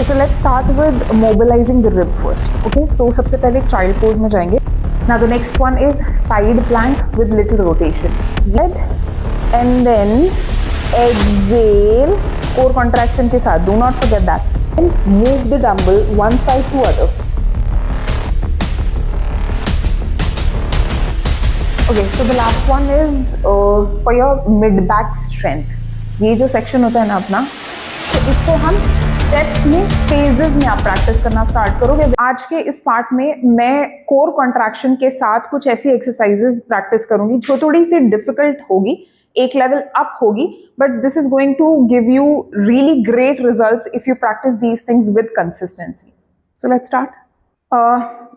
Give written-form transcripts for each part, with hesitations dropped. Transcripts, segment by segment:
Okay, so let's start with mobilizing the rib first. Okay, तो सबसे पहले child pose में जाएंगे. Now the next one is side plank with little rotation. Head and then exhale, core contraction के साथ. Do not forget that. And move the dumbbell one side to other. Okay, so the last one is for your mid back strength. ये जो section होता है ना अपना, तो इसको हम स्टेप्स में, फेजेस में आप प्रैक्टिस करना स्टार्ट करोगे. आज के इस पार्ट में मैं कोर कॉन्ट्रैक्शन के साथ कुछ ऐसी एक्सरसाइजेस प्रैक्टिस करूंगी जो थोड़ी सी डिफिकल्ट होगी, एक लेवल अप होगी, but this is going to give you really great results if you practise these things with consistency. So let's start.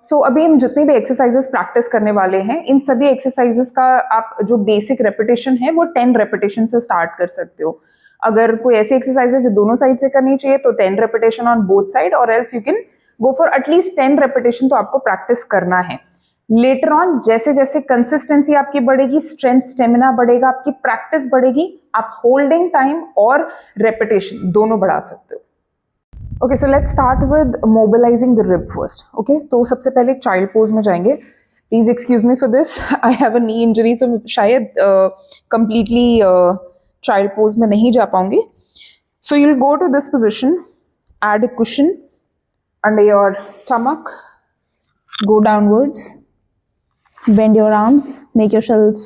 So अभी हम जितनी भी एक्सरसाइजेस प्रैक्टिस करने वाले हैं, इन सभी एक्सरसाइजेस का आप जो बेसिक रेपिटेशन है वो 10 रेपिटेशन से स्टार्ट कर सकते हो. अगर कोई ऐसी एक्सरसाइज है जो दोनों साइड से करनी चाहिए तो 10 रेपिटेशन ऑन बोथ साइड, और else you can go for at least 10 repetition. तो आपको प्रैक्टिस करना है. लेटर ऑन जैसे जैसे कंसिस्टेंसी आपकी बढ़ेगी, स्ट्रेंथ स्टेमिना बढ़ेगा, आपकी प्रैक्टिस बढ़ेगी, आप होल्डिंग टाइम और रेपिटेशन दोनों बढ़ा सकते हो. Okay, so let's start with mobilising the rib first. Okay, तो सबसे पहले चाइल्ड पोज में जाएंगे. Please excuse me for this, I have a knee injury, so शायद कंप्लीटली चाइल्ड पोज में नहीं जा पाऊंगी. So you will go to this position, add a cushion under your stomach, go downwards, bend your arms, make yourself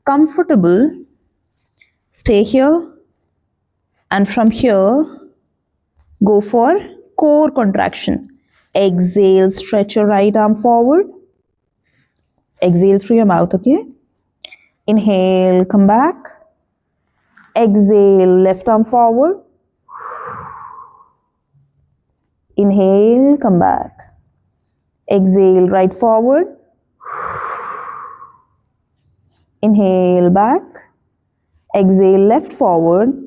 comfortable, stay here, and from here go for core contraction. Exhale, stretch your right arm forward, exhale through your mouth. Okay, inhale, come back, exhale, left arm forward, inhale, come back, exhale, right forward, inhale, back, exhale, left forward,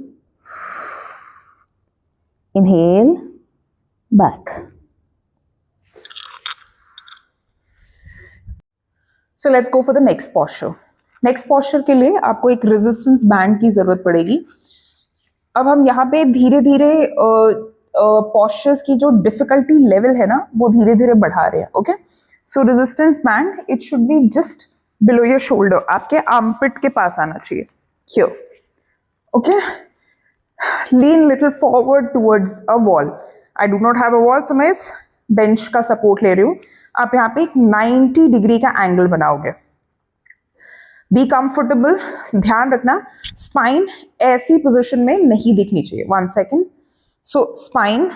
inhale, back. So let's go for the next posture. Next posture के लिए आपको एक resistance band की जरूरत पड़ेगी. अब हम यहाँ पे धीरे धीरे postures की जो डिफिकल्टी लेवल है ना वो धीरे धीरे बढ़ा रहे हैं. Okay, so resistance band it should be just below your shoulder, आपके आर्मपिट के पास आना चाहिए. Here. Okay, lean little forward towards a wall. I do not have a wall, so मैं इस बेंच का सपोर्ट ले रही हूँ. आप यहाँ पे एक 90 डिग्री का एंगल बनाओगे. Be comfortable. ध्यान रखना स्पाइन ऐसी पोजिशन में नहीं दिखनी चाहिए. 1 सेकेंड. सो स्पाइन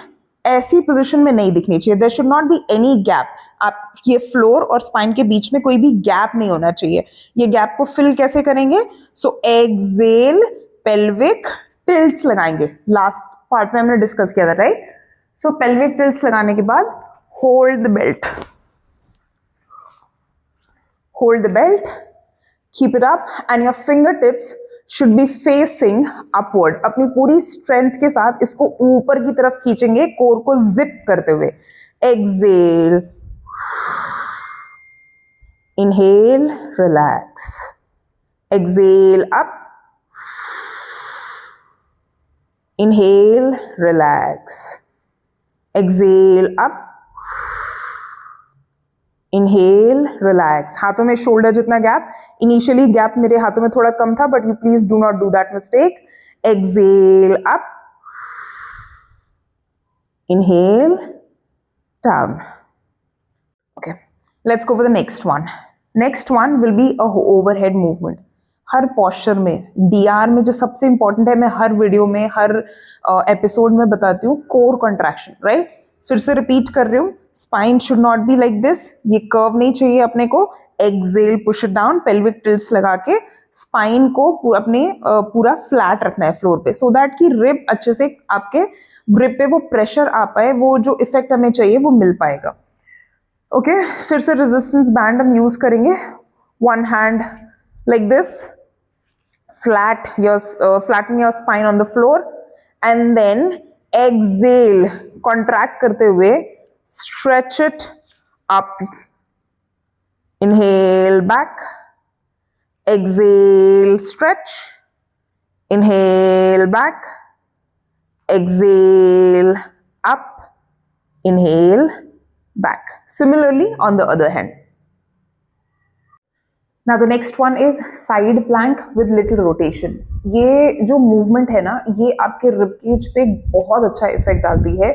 ऐसी पोजीशन में नहीं दिखनी चाहिए. There should not be any gap. आप ये फ्लोर और स्पाइन के बीच में कोई भी गैप नहीं होना चाहिए. ये गैप को फिल कैसे करेंगे? सो एक्सेल, पेल्विक टिल्ट्स लगाएंगे. लास्ट पार्ट में हमने डिस्कस किया था, राइट? सो पेल्विक टिल्ट्स लगाने के बाद hold the belt, hold the belt, keep it up and your finger tips should be facing upward. अपनी पूरी स्ट्रेंथ के साथ इसको ऊपर की तरफ खींचेंगे, कोर को जिप करते हुए. Exhale, inhale, relax, exhale, up, inhale, relax, exhale, up, inhale, relax. हाथों में शोल्डर जितना गैप, इनिशियली गैप मेरे हाथों में थोड़ा कम था, but you please do not do that mistake. Exhale, up, inhale, down. Okay, let's go for the next one. Next one will be a overhead movement. हर पॉस्चर में, DR में जो सबसे इंपॉर्टेंट है, मैं हर वीडियो में, हर एपिसोड में बताती हूँ, कोर कॉन्ट्रैक्शन, राइट? फिर से रिपीट कर रही हूँ. Spine should not be like this. ये कर्व नहीं चाहिए अपने को. Exhale, push it down, pelvic tilts लगा के स्पाइन को अपने पूरा फ्लैट रखना है फ्लोर पे, सो दैट कि रिब अच्छे से आपके रिब पे वो प्रेशर आ पाए, वो जो इफेक्ट हमें चाहिए वो मिल पाएगा. ओके, फिर से रेजिस्टेंस बैंड हम यूज करेंगे. One hand like this, flatten your spine on the floor, and then exhale, contract करते हुए stretch it up. Inhale, back, exhale, stretch, inhale, back, exhale, up, inhale, back. Similarly on the other hand. Now the next one is side plank with little rotation. ये जो movement है ना, ये आपके rib cage पे बहुत अच्छा effect डालती है.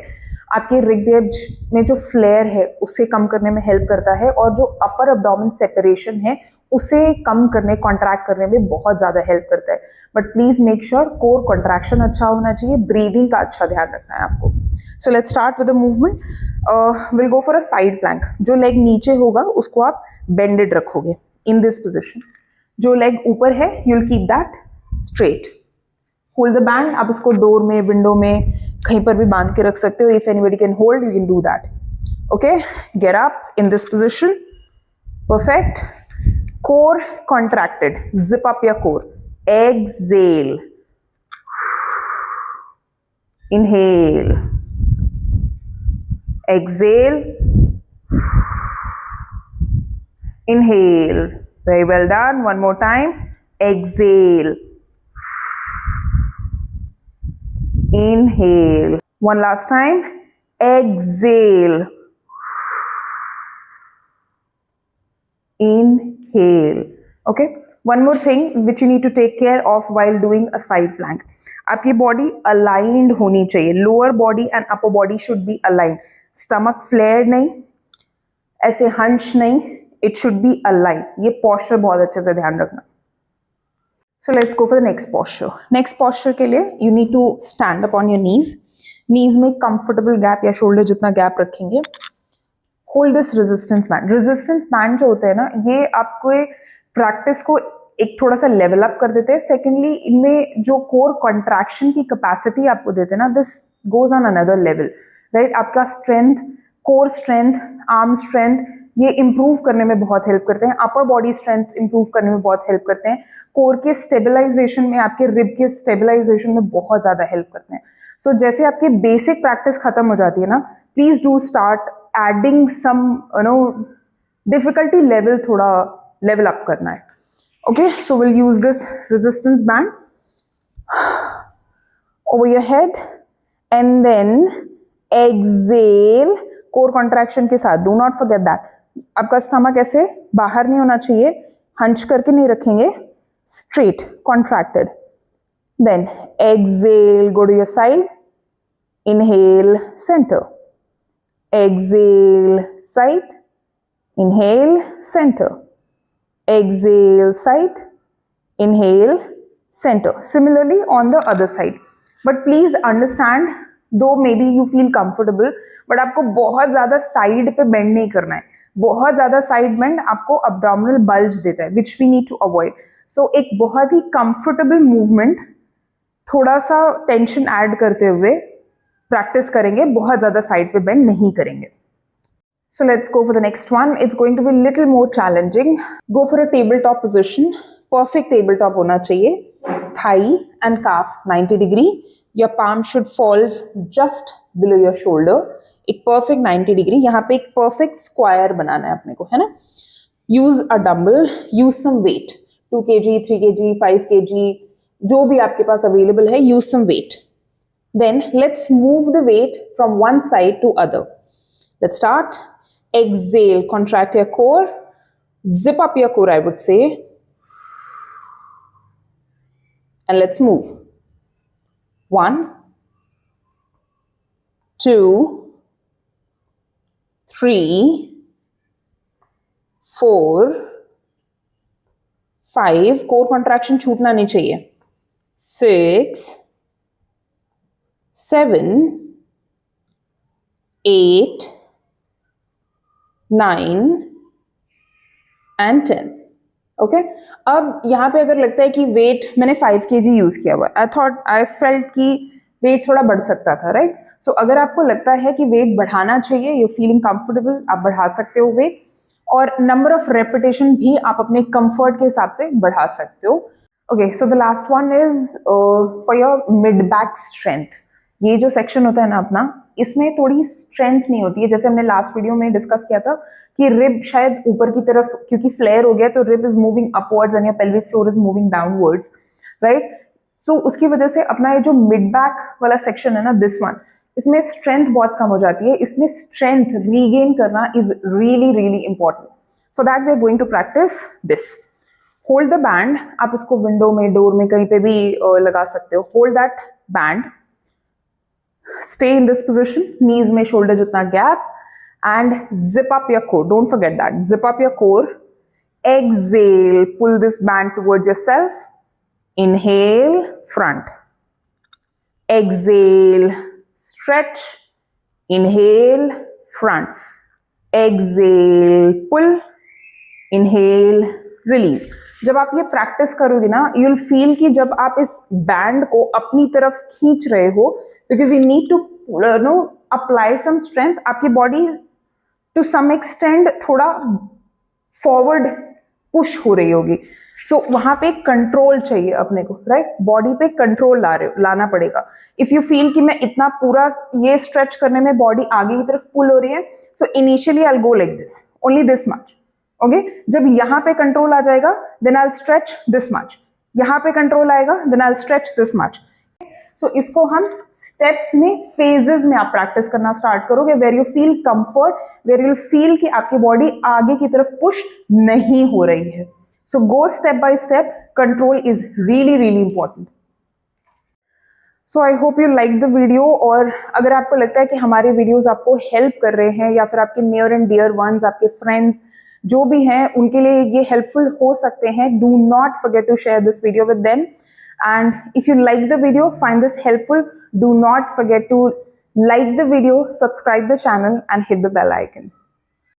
आपके rib cage में जो flare है उसे कम करने में हेल्प करता है और जो upper abdomen separation है उसे कम करने, कॉन्ट्रैक्ट करने में बहुत ज्यादा हेल्प करता है. But please make sure core contraction अच्छा होना चाहिए, ब्रीदिंग का अच्छा ध्यान रखना है आपको. सो let's start with the movement. Will go for a side plank. जो लेग नीचे होगा उसको आप बेंडेड रखोगे इन दिस पोजिशन. जो लेग ऊपर है you will keep that straight. Hold the band. आप इसको डोर में, विंडो में, कहीं पर भी बांध के रख सकते हो. If anybody can hold you can do that. Okay, get up in this position. Perfect. Core contracted. Zip up your core. Exhale. Inhale. Exhale. Inhale. Very well done. One more time. Exhale. Inhale. One last time. Exhale. Inhale. Okay. One more thing which you need to take care of while doing a side plank. आपकी body aligned होनी चाहिए. Lower body and upper body should be aligned. Stomach flare नहीं, ऐसे hunch नहीं. It should be aligned. ये posture बहुत अच्छे से ध्यान रखना. So let's go for the next posture. Next posture के लिए you need to stand up on your knees. Knees में कंफर्टेबल गैप या शोल्डर जितना गैप रखेंगे. Hold this resistance band. Resistance band जो होते हैं ना, ये आपको प्रैक्टिस को एक थोड़ा सा लेवल अप कर देते हैं. सेकेंडली, इनमें जो कोर कॉन्ट्रैक्शन की कैपेसिटी आपको देते हैं ना, this goes on another level, right. आपका strength, core strength, arm strength, ये इंप्रूव करने में बहुत हेल्प करते हैं. अपर बॉडी स्ट्रेंथ इंप्रूव करने में बहुत हेल्प करते हैं. कोर के स्टेबलाइजेशन में, आपके रिब के स्टेबलाइजेशन में बहुत ज्यादा हेल्प करते हैं. सो जैसे आपकी बेसिक प्रैक्टिस खत्म हो जाती है ना, please do start adding some difficulty level, थोड़ा level up करना है. Okay, so we'll use this resistance band over your head and then exhale. core contraction के साथ, do not forget that. आपका stomach ऐसे बाहर नहीं होना चाहिए, hunch करके नहीं रखेंगे, straight, contracted. Then exhale, go to your side, inhale, center. Exhale, side. Inhale, center. Exhale, side. Inhale, center. Similarly on the other side. But please understand, though maybe you feel comfortable, but आपको बहुत ज़्यादा side पे bend नहीं करना है. बहुत ज़्यादा side bend आपको abdominal bulge देता है, which we need to avoid. So एक बहुत ही comfortable movement, थोड़ा सा tension add करते हुए प्रैक्टिस करेंगे. बहुत ज्यादा साइड पे बेंड नहीं करेंगे. So let's go for the next one. It's going to be little more challenging. Go for a table top position. Perfect table top होना चाहिए. Thigh and calf 90 degree. Your palm should fall just below your shoulder. एक perfect 90 degree. यहाँ पे एक perfect square बनाना है अपने को, है ना. Use a dumbbell, use some weight. 2 kg, 3 kg, 5 kg, जो भी आपके पास अवेलेबल है, use some weight. Then let's move the weight from one side to other. Let's start. Exhale, contract your core. Zip up your core, I would say. And let's move. 1, 2, 3, 4, 5. Core contraction छूटना नहीं चाहिए. 6, 7, 8, 9 and 10. Okay. अब यहाँ पे अगर लगता है कि वेट मैंने 5 kg यूज किया हुआ, आई फेल्ट कि वेट थोड़ा बढ़ सकता था, राइट. सो अगर आपको लगता है कि वेट बढ़ाना चाहिए, यू फीलिंग कंफर्टेबल, आप बढ़ा सकते हो वेट. और नंबर ऑफ रेपिटेशन भी आप अपने कंफर्ट के हिसाब से बढ़ा सकते हो. Okay, so the last one is for your mid back strength. ये जो सेक्शन होता है ना अपना, इसमें थोड़ी स्ट्रेंथ नहीं होती है. जैसे हमने लास्ट वीडियो में डिस्कस किया था कि रिब शायद ऊपर की तरफ क्योंकि फ्लेयर हो गया, तो rib is moving upwards and your pelvic floor is moving downwards, right. So उसकी वजह से अपना ये जो मिड बैक वाला सेक्शन है ना, दिस वन, इसमें स्ट्रेंथ बहुत कम हो जाती है. इसमें स्ट्रेंथ रीगेन करना is really really important. For that we are going to practice this. Hold the band. आप इसको विंडो में, डोर में, कहीं पे भी लगा सकते हो. Hold that band. Stay in this position. Knees में शोल्डर जितना gap. And zip up your core. Don't forget that. Zip up your core. Exhale, pull this band towards yourself. Inhale, front. Exhale, stretch. Inhale, front. Exhale, pull. Inhale, release. जब आप ये practice करोगे ना, you'll feel कि जब आप इस band को अपनी तरफ खींच रहे हो, because you need to apply some strength. आपकी बॉडी to some extent थोड़ा फॉरवर्ड पुश हो रही होगी. सो वहां पे कंट्रोल चाहिए अपने को, राइट. बॉडी पे कंट्रोल लाना पड़ेगा. इफ यू फील कि मैं इतना पूरा ये स्ट्रेच करने में बॉडी आगे की तरफ पुल हो रही है, so initially I will go like this, only this much. Okay. जब यहाँ पे कंट्रोल आ जाएगा, then I will stretch this much. यहाँ पे कंट्रोल आएगा, then I will stretch this much. So इसको हम स्टेप्स में, फेजेस में आप प्रैक्टिस करना स्टार्ट करोगे, where you feel comfort, where you feel कि आपकी बॉडी आगे की तरफ पुश नहीं हो रही है. So go step by step. Control is really really important. So I hope you like the video. और अगर आपको लगता है कि हमारे वीडियोस आपको हेल्प कर रहे हैं, या फिर आपके नियर एंड डियर वंस, आपके फ्रेंड्स जो भी हैं, उनके लिए ये हेल्पफुल हो सकते हैं, do not forget to share this video with them. And if you like the video, find this helpful, do not forget to like the video, subscribe the channel and hit the bell icon.